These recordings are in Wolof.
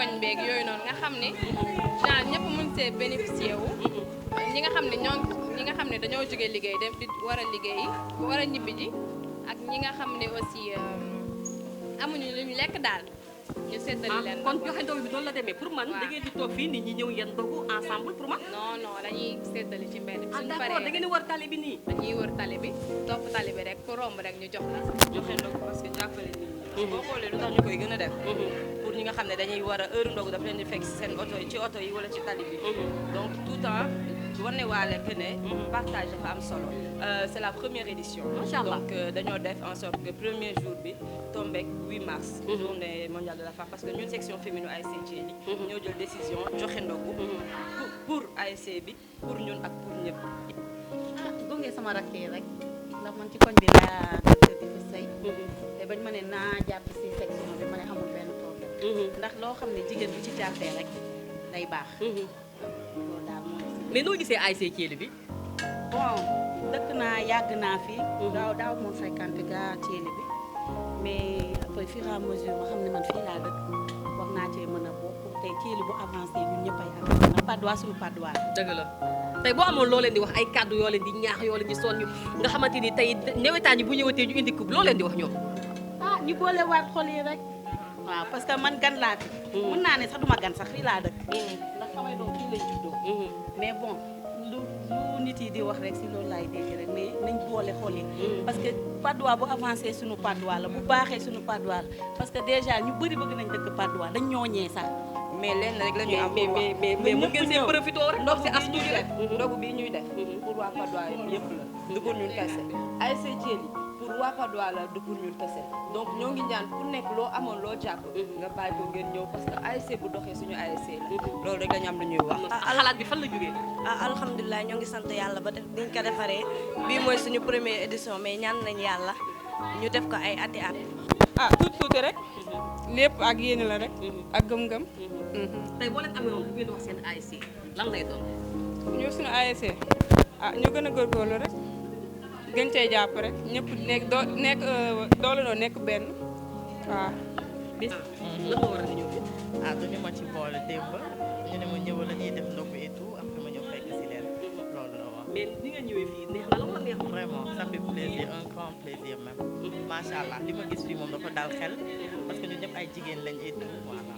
koñ beeg yooyu noonu nga xam ne genre ñëpp mën see bénéficier wu ñi nga xam ne ñi nga xam ne dañoo jógee liggéey dem di war a liggéey war a ñibbi ji ak ñi nga xam ne aussi amuñu lu ñu lekk daal ñu séddale leen. kon joxe ndogu bi noonu la demee pour man. waaw da ngeen di toog fii nit ñi ñëw ngeen ndogu ensemble pour man. non non dañuy séddale ci mbedd bi. suñu d'accord paree da ngeen di war tali bi nii. dañuy wër tali bi topp tali bi rek ku romb rek ñu jox la. joxe ndogu parce que jàppale nit ñi. boo xoolee lu tax ñu koy gën a def. pour ñi nga xam ne dañuy war a heure ndogu daf leen di fekk si seen oto yi ci oto yi wala ci tali bi. donc tout le temps wane waale que ne. partage dafa am solo. c'est la première édition. Macha Allah. donc dañoo def en sorte que premier jour bi tombeek 8 mars. journée mondiale de la femme parce que ñun section féminine ASC Thiely ñoo jël décision joxe ndogu. pour ASC bi pour ñun ak pour ñëpp. gunge sama rakk yi rek ndax man ci koñ bi laa dëkk di fi sëy te bañ ma ne naa jàpp si section bi ma ne amul benn problème ndax loo xam ne jigéen bu ci jàppee rek day baax loolu daal mooy si mais noo gisee ASC Thiely bi. bon dëkk naa yàgg naa fi daaw moom fréquenté gaa Thiely bi mais après fur et à mesure ma xam ne man fii laa dëkk wax naa cee mën a bokk te Thiely bu avancé ñun ñëpp ay avancé ndax Patte d'Oie suñu Patte d'Oie dëgg la tey boo amoon loo leen di wax ay kàddu yoo leen di ñaax yoo leen di soññ nga xamante ni tey nawetaan yi bu ñëwatee ñu indi coupe loo leen di wax ñoom. ah ñu boole waat xol yi rek waaw parce que man gan laa fi mën naa ne sax duma gan sax fii laa dëkk ndax samay doom fii lañ juddoo mais bon lu nit yi di wax rek si loolu laay dégg rek mais nañ boole xol yi parce que Patte d'Oie bu avancé suñu Patte d'Oie la bu baaxee suñu Patte d'Oie la parce que déjà ñu bëri bëgg nañ dëkk Patte d'Oie dañ ñooñee sax mais lenn rek la ñuy am mais mën ngeen see profité rek ndox si as tuuti rek. ndogu bii ñuy def pour waa Patte d'Oie yëpp la du pour ñun kese ASC Thiely pour waa Patte d'Oie la du pour ñun kese donc ñoo ngi ñaan ku nekk loo amoon loo jàpp nga bàyyi ko ngeen ñëw parce que ASC bu doxee suñu ASC la loolu rek la ñu am lu ñuy wax. xalaat bi fan la jógee. alhamdulilah ñoo ngi sant yàlla ba def niñ ko defaree bii mooy suñu première édition mais ñaan nañ yàlla ñu def ko ay ati at. tuuti rek lépp ak yéene la rek ak gëm-gëm. tey boo leen amee woon bu ngeen wax seen ASC lan lay doon. ñu suñu ASC ñu gën a góorgóorlu rek gën cee jàpp rek ñëpp doole noo nekk benn waaw. bis lan moo war a ñëw. dañu ma ci boole démb ñu ne ma ñëwal la ñuy def ndogu et tout après ma ñëw fekk si leen loolu la wax. mais ni nga ñëwee fii neex na la wala neexul. vraiment ça fait plaisir un grand plaisir même. macha allah li ma gis fii moom dafa dal xel parce que ñun ñëpp ay jigéen lañ et tout voilà.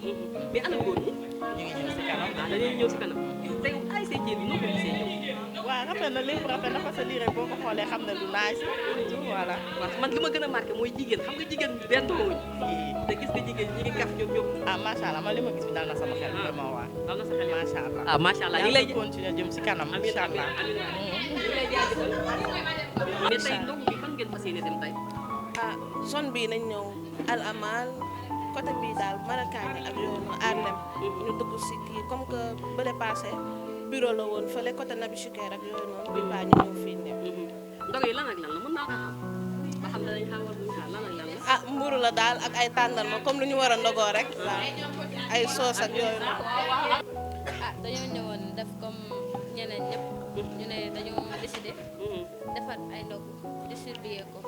mais ana góor ñi. ñu ngi ñëw si kanam. dañuy ñëw si kanam tey ASC Thiely noo ko gisee ñëw. waaw rafet na lépp rafet na parce que lii rek boo ko xoolee xam ne lu nice voilà. waaw man li ma gën a marqué mooy jigéen xam nga jigéen benn wuñ te gis nga jigéen ñi ngi kaf ñoom ñëpp. macha allah man li ma gis bi dal na sama xel vraiment waaw. dal na sa xel macha allah. macha allah ñu ngi lay continuer jëm si kanam incha allah. ñu ngi lay jaajëfal. mais tey ndogu bi fan ngeen fas yéene dem tey. zone bii nañ ñëw Al Amal côté bii daal Marakaani ak yooyu noonu Arlem ñu dugg si kii comme que bële passé bureau la woon fële côté Nabi Choucair ak yooyu noonu bi baa ñu ñëw fii ne ndog yi lan ak lan la mën naa ko xam ba xam danañ xam wala duñ xam lan ak lan la. mburu la daal ak ay tàndarma comme lu ñu war a ndogoo rek waaw ay soos ak yooyu noonu dañoo ñëwoon def comme ñeneen ñëpp ñu ne dañoo décidé defar ay ndogu distribuer ko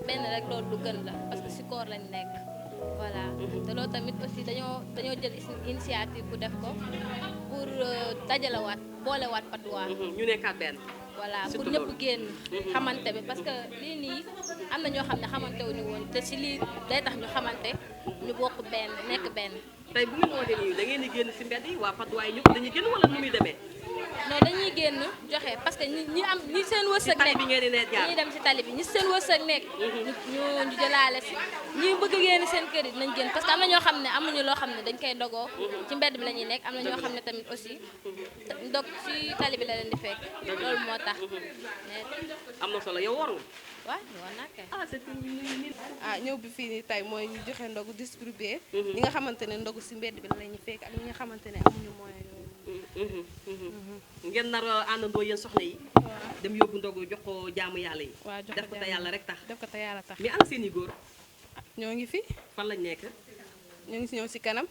benn rek loolu lu gën la parce que si koor lañ nekk voilà te loolu tamit aussi dañoo jël initiative bu def ko pour dajalewaat boolewaat Patte d'Oie ñu nekkaat benn. voilà pour ñëpp génn xamante bi parce que lii nii am na ñoo xam ne xamante wuñu woon te si lii day tax ñu xamante ñu bokk benn nekk benn. tey bu ngeen wootee nii da ngeen di génn si mbedd yi waa Patte d'Oie ñëpp dañuy génn wala nu muy demee. non dañuy génn joxe parce que ñi seen wërsëg nekk bi ngeen di nekk jaar dañuy dem si tali bi ñi seen wërsëg nekk ñu jëlaale si ñi bëgg génn seen kër yi dinañ génn parce que am na ñoo xam ne amuñu loo xam ne dañ koy ndogoo ci mbedd bi la ñuy nekk am na ñoo xam ne tamit aussi ndog si tali bi la leen di fekk loolu moo tax am na solo yow war nga. waaw war naa kay ñëw bi fii nii tey mooy ñu joxe ndogu distribuer ñi nga xamante ne ndogu si mbedd bi la ñuy fekk ak ñi nga xamante ne amuñu moyen yooyu. ngeen nar a àndandoo yéen soxna yi dem yóbbu ndogu jox ko jaamu yàlla yi. waaw jox def ko te yàlla rek tax. def ko te yàlla tax mais ana seen i góor. ñoo ngi fi fan lañ nekk. ñoo ngi si ñëw si kanam.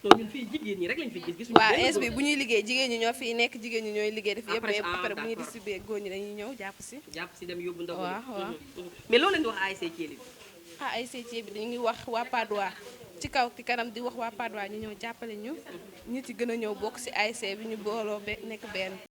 non ñun fii jigéen ñi rek lañ fi gis. gisuñu waaw benn ins bi góor. bu ñuy liggéey jigéen ñi ñoo fiy nekk jigéen ñi ñooy liggéey def yëpp Après, mais après bu ñuy d'accord. distribuer góor ñi dañuy ñëw jàpp si. jàpp si dem yóbbu ndogu. waaw waaw. mais loolu leen di wax ASC Thiely bi. ASC Thiely bi dañuy wax waa Patte d'Oie ci kaw ci kanam di wax waa Patte d'Oie ñu ñëw jàppale ñu nit yi gën a ñëw bokk ci ASC bi ñu booloo nekk benn